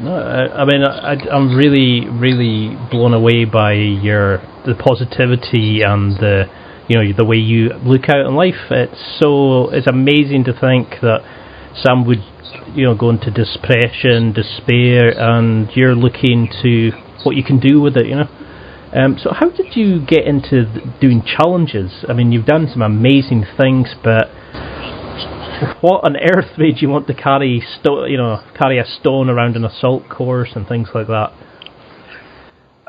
No, I mean, I'm really, really blown away by the positivity and the way you look out in life. It's amazing to think that Sam would, go into depression, despair, and you're looking to what you can do with it, So how did you get into doing challenges? I mean, you've done some amazing things, but what on earth made you want to carry a stone around an assault course and things like that?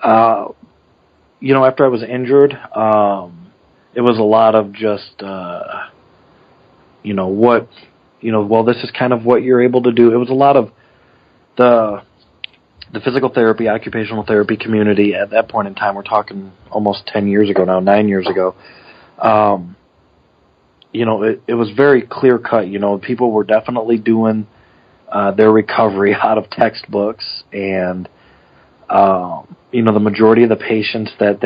After I was injured, it was a lot of just, this is kind of what you're able to do. It was a lot of the physical therapy, occupational therapy community at that point in time. We're talking almost 10 years ago now, 9 years ago. It was very clear cut. People were definitely doing their recovery out of textbooks, and the majority of the patients that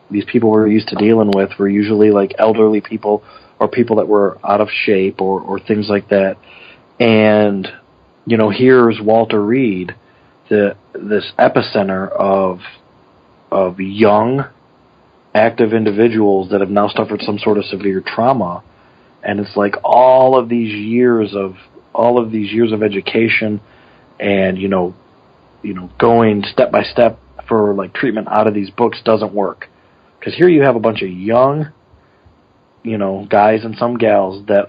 these people were used to dealing with were usually like elderly people or people that were out of shape or things like that. And here's Walter Reed, this epicenter of young, active individuals that have now suffered some sort of severe trauma, and it's like all of these years of education and going step by step for like treatment out of these books doesn't work, because here you have a bunch of young guys and some gals that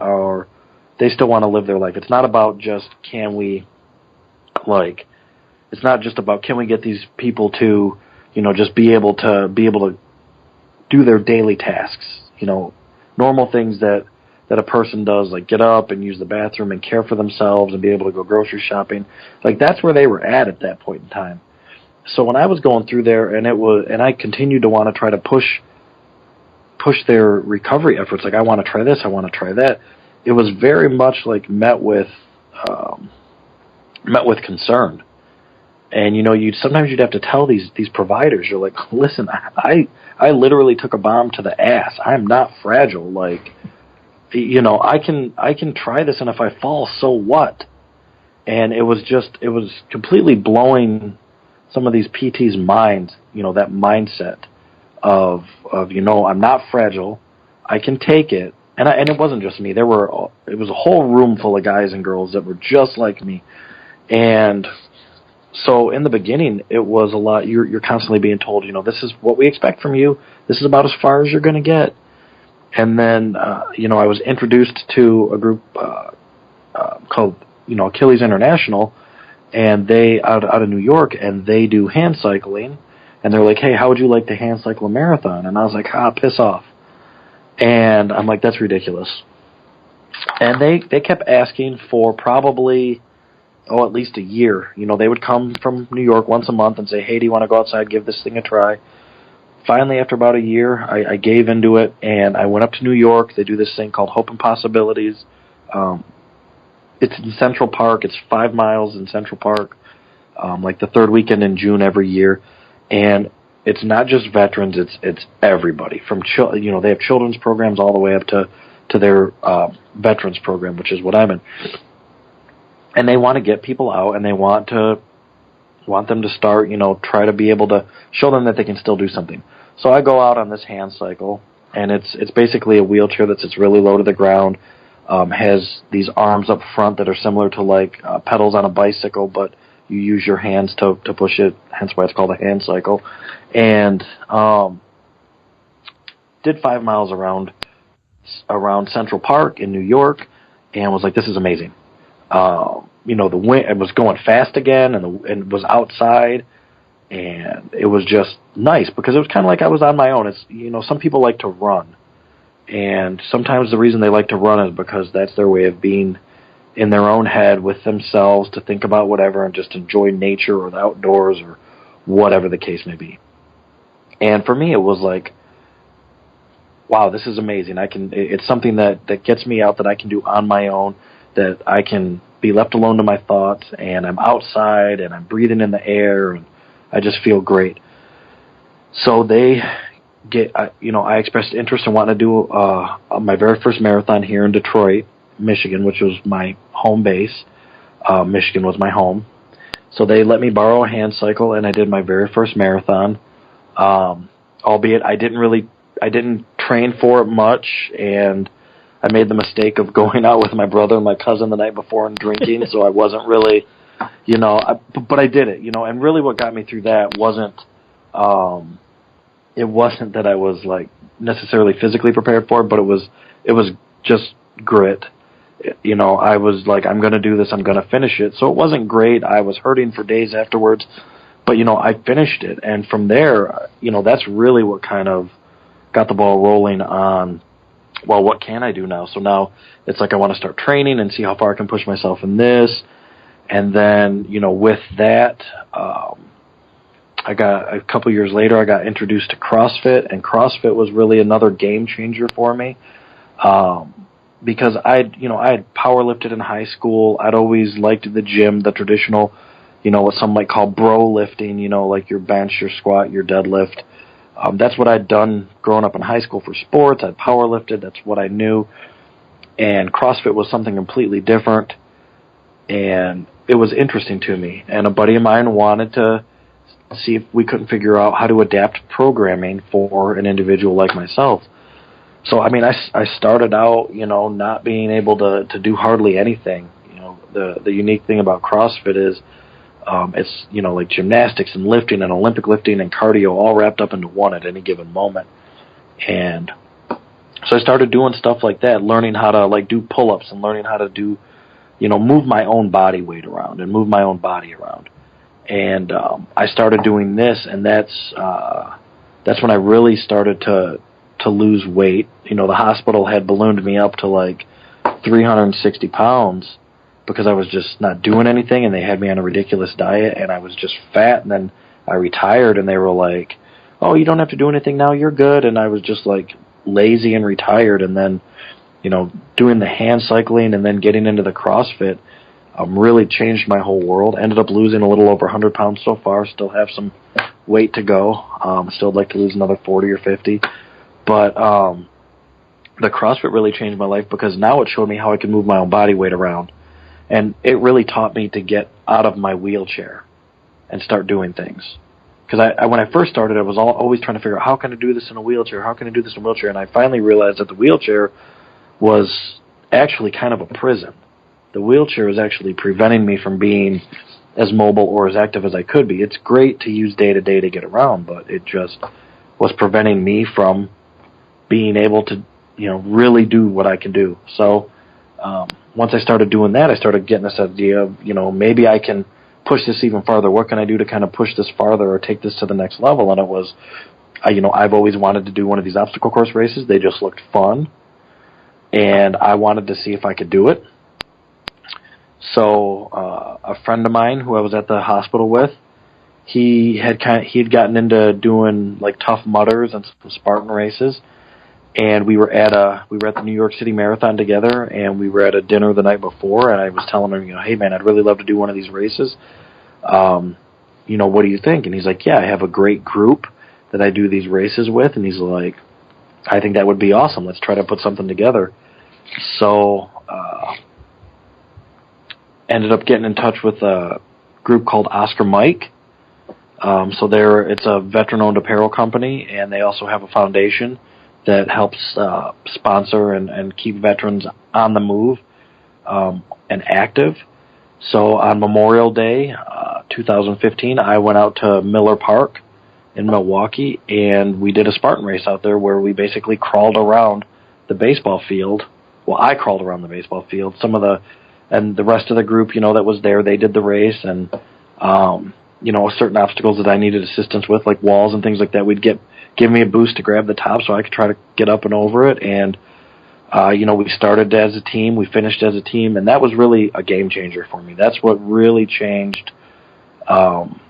they still want to live their life. It's not about just it's not just about can we get these people to just be able to do their daily tasks, normal things that a person does, like get up and use the bathroom and care for themselves and be able to go grocery shopping. Like that's where they were at that point in time. So when I was going through there, and I continued to want to try to push their recovery efforts, like I want to try this, I want to try that. It was very much like met with concern. And sometimes you'd have to tell these providers, you're like, listen, I literally took a bomb to the ass. I'm not fragile. Like, I can try this, and if I fall, so what? And it was completely blowing some of these PTs' minds, that mindset of I'm not fragile, I can take it. And it wasn't just me. It was a whole room full of guys and girls that were just like me. And so in the beginning, it was a lot. You're constantly being told, this is what we expect from you. This is about as far as you're going to get. And then, I was introduced to a group called, Achilles International, and they out of New York, and they do hand cycling. And they're like, hey, how would you like to hand cycle a marathon? And I was like, piss off. And I'm like, that's ridiculous. And they kept asking for probably at least a year. They would come from New York once a month and say, hey, do you want to go outside, give this thing a try? Finally, after about a year, I gave into it, and I went up to New York. They do this thing called Hope and Possibilities. It's in Central Park. It's 5 miles in Central Park, like the third weekend in June every year. And it's not just veterans, it's everybody. From they have children's programs all the way up to their veterans program, which is what I'm in. And they want to get people out, and they want them to start, try to be able to show them that they can still do something. So I go out on this hand cycle, and it's basically a wheelchair that sits really low to the ground, has these arms up front that are similar to like pedals on a bicycle, but you use your hands to push it, hence why it's called a hand cycle. And did 5 miles around Central Park in New York, and was like, this is amazing. The wind, it was going fast again, and it was outside, and it was just nice because it was kind of like I was on my own. It's, some people like to run, and sometimes the reason they like to run is because that's their way of being in their own head with themselves, to think about whatever and just enjoy nature or the outdoors or whatever the case may be. And for me, it was like, wow, this is amazing. It's something that gets me out, that I can do on my own, that I can be left alone to my thoughts, and I'm outside and I'm breathing in the air, and I just feel great. So I expressed interest in wanting to do my very first marathon here in Detroit, Michigan, which was my home base. Michigan was my home. So they let me borrow a hand cycle, and I did my very first marathon. Albeit I didn't train for it much, and I made the mistake of going out with my brother and my cousin the night before and drinking, so I wasn't really, but I did it, and really what got me through that wasn't, it wasn't that I was like necessarily physically prepared for it, but it was just grit. I was like, I'm going to do this, I'm going to finish it. So it wasn't great. I was hurting for days afterwards, but I finished it. And from there, that's really what kind of got the ball rolling on, well, what can I do now? So now it's like I want to start training and see how far I can push myself in this. And then, with that, I got a couple years later, I got introduced to CrossFit, and CrossFit was really another game changer for me. Because I had power lifted in high school. I'd always liked the gym, the traditional, what some might call bro lifting, like your bench, your squat, your deadlift. That's what I'd done growing up in high school for sports. I'd power lifted. That's what I knew. And CrossFit was something completely different. And it was interesting to me. And a buddy of mine wanted to see if we couldn't figure out how to adapt programming for an individual like myself. So, I started out, not being able to do hardly anything. The unique thing about CrossFit is it's, like gymnastics and lifting and Olympic lifting and cardio all wrapped up into one at any given moment. And so I started doing stuff like that, learning how to, do pull-ups and learning how to do, move my own body weight around and move my own body around. And I started doing this, and that's when I really started to lose weight. The hospital had ballooned me up to 360 pounds because I was just not doing anything, and they had me on a ridiculous diet, and I was just fat. And then I retired, and they were like, "Oh, you don't have to do anything now, you're good." And I was just lazy and retired. And then doing the hand cycling and then getting into the CrossFit really changed my whole world. Ended up losing a little over 100 pounds so far. Still have some weight to go. Still like to lose another 40 or 50. But the CrossFit really changed my life because now it showed me how I can move my own body weight around. And it really taught me to get out of my wheelchair and start doing things. Because when I first started, I was always trying to figure out, how can I do this in a wheelchair? How can I do this in a wheelchair? And I finally realized that the wheelchair was actually kind of a prison. The wheelchair was actually preventing me from being as mobile or as active as I could be. It's great to use day to day to get around, but it just was preventing me from being able to, really do what I can do. So once I started doing that, I started getting this idea of, maybe I can push this even farther. What can I do to kind of push this farther or take this to the next level? And it was, I've always wanted to do one of these obstacle course races. They just looked fun, and I wanted to see if I could do it. So a friend of mine who I was at the hospital with, he had gotten into doing Tough Mudders and some Spartan races. And we were at the New York City Marathon together, and we were at a dinner the night before, and I was telling him, hey man, I'd really love to do one of these races. What do you think? And he's like, yeah, I have a great group that I do these races with. And he's like, I think that would be awesome. Let's try to put something together. So, ended up getting in touch with a group called Oscar Mike. It's a veteran-owned apparel company, and they also have a foundation that helps sponsor and keep veterans on the move and active. So on Memorial Day 2015, I went out to Miller Park in Milwaukee, and we did a Spartan race out there where we basically crawled around the baseball field. Well, I crawled around the baseball field. And the rest of the group, that was there, they did the race, and certain obstacles that I needed assistance with, like walls and things like that, we'd give me a boost to grab the top so I could try to get up and over it. And, we started as a team, we finished as a team, and that was really a game changer for me. That's what really changed. And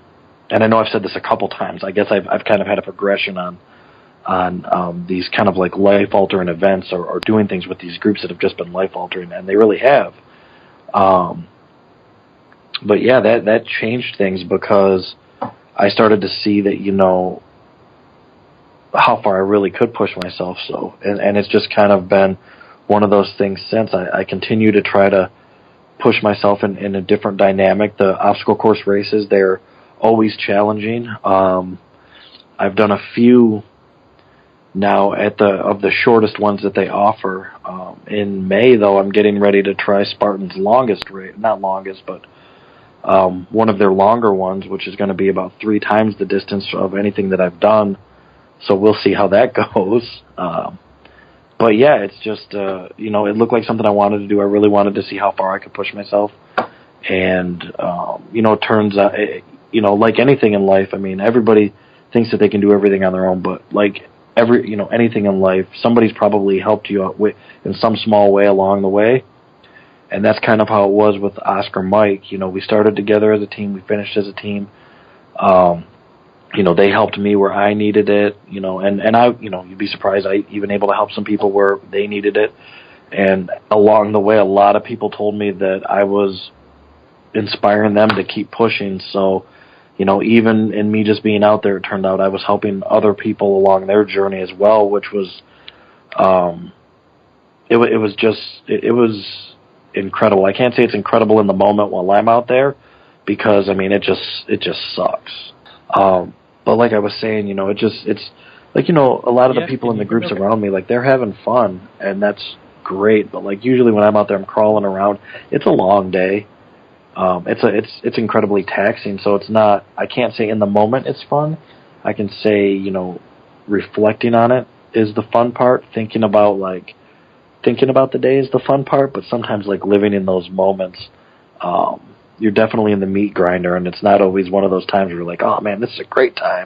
I know I've said this a couple times. I guess I've kind of had a progression on these kind of life-altering events or doing things with these groups that have just been life-altering, and they really have. But yeah, that changed things because I started to see that, how far I really could push myself. So, and it's just kind of been one of those things since. I continue to try to push myself in a different dynamic. The obstacle course races, they're always challenging. I've done a few now of the shortest ones that they offer. In May, though, I'm getting ready to try Spartan's longest race, not longest, but one of their longer ones, which is going to be about 3 times the distance of anything that I've done. So we'll see how that goes. But yeah, it's just, it looked like something I wanted to do. I really wanted to see how far I could push myself. And, it turns out, like anything in life, I mean, everybody thinks that they can do everything on their own, but like anything in life, somebody's probably helped you out in some small way along the way. And that's kind of how it was with Oscar Mike. We started together as a team. We finished as a team. They helped me where I needed it, and I, you'd be surprised, I even able to help some people where they needed it. And along the way, a lot of people told me that I was inspiring them to keep pushing. So, even in me just being out there, it turned out I was helping other people along their journey as well, which was, it was incredible. I can't say it's incredible in the moment while I'm out there, because it just sucks. But like I was saying, it's like, a lot of the people in the groups around me, like, they're having fun, and that's great. But like, usually when I'm out there, I'm crawling around. It's a long day. It's incredibly taxing. So it's not, I can't say in the moment it's fun. I can say, reflecting on it is the fun part. Thinking about the day is the fun part. But sometimes, like, living in those moments, you're definitely in the meat grinder, and it's not always one of those times where you're like, oh man, this is a great time.